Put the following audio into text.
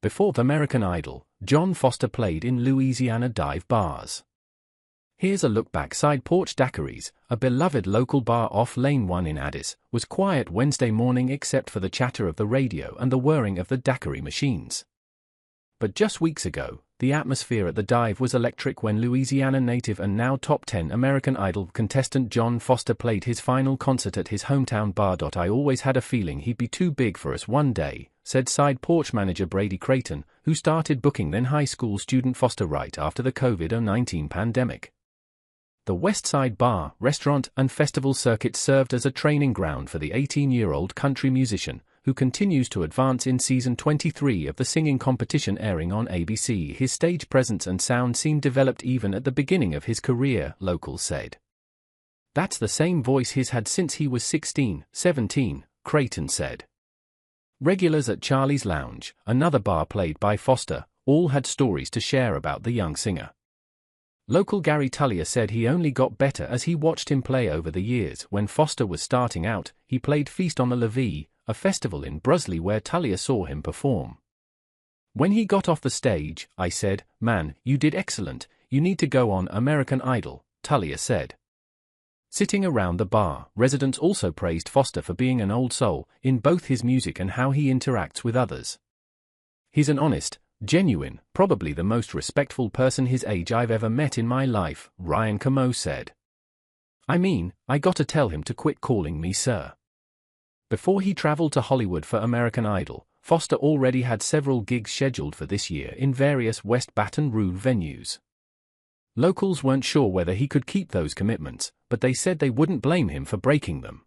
Before American Idol, John Foster played in Louisiana dive bars. Here's a look back. Side Porch Daiquiris, a beloved local bar off Lane 1 in Addis, was quiet Wednesday morning except for the chatter of the radio and the whirring of the daiquiri machines. But just weeks ago, the atmosphere at the dive was electric when Louisiana native and now top 10 American Idol contestant John Foster played his final concert at his hometown bar. I always had a feeling he'd be too big for us one day, said Side Porch manager Brady Creighton, who started booking then high school student Foster right after the COVID-19 pandemic. The West Side bar, restaurant, and festival circuit served as a training ground for the 18-year-old country musician, who continues to advance in season 23 of the singing competition airing on ABC. His stage presence and sound seemed developed even at the beginning of his career, locals said. That's the same voice he's had since he was 16, 17, Creighton said. Regulars at Charlie's Lounge, another bar played by Foster, all had stories to share about the young singer. Local Gary Tullier said he only got better as he watched him play over the years. When Foster was starting out, he played Feast on the Levee, a festival in Brusley where Tullier saw him perform. When he got off the stage, I said, "Man, you did excellent, you need to go on American Idol," Tullier said. Sitting around the bar, residents also praised Foster for being an old soul, in both his music and how he interacts with others. He's an honest, genuine, probably the most respectful person his age I've ever met in my life, Ryan Camo said. I mean, I gotta tell him to quit calling me sir. Before he traveled to Hollywood for American Idol, Foster already had several gigs scheduled for this year in various West Baton Rouge venues. Locals weren't sure whether he could keep those commitments, but they said they wouldn't blame him for breaking them.